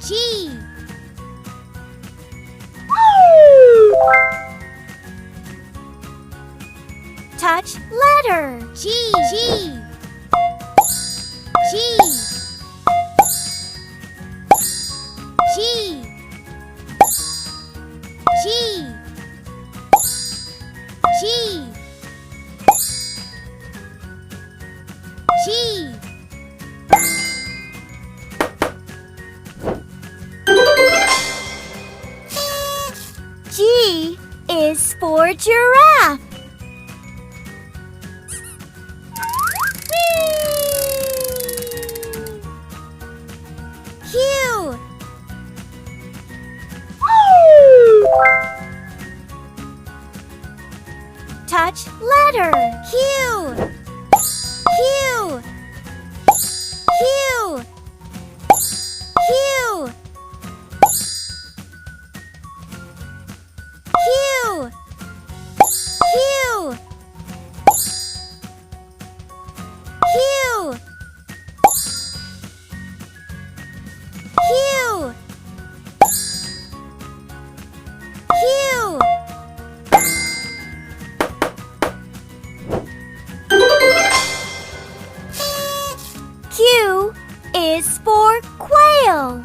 G. Touch letter G. G. G. G. G. G. G. G is for giraffe. Q. Touch letter Q. Q. Q. Q. Q. Q. Q. Q. Q. Q is for quail.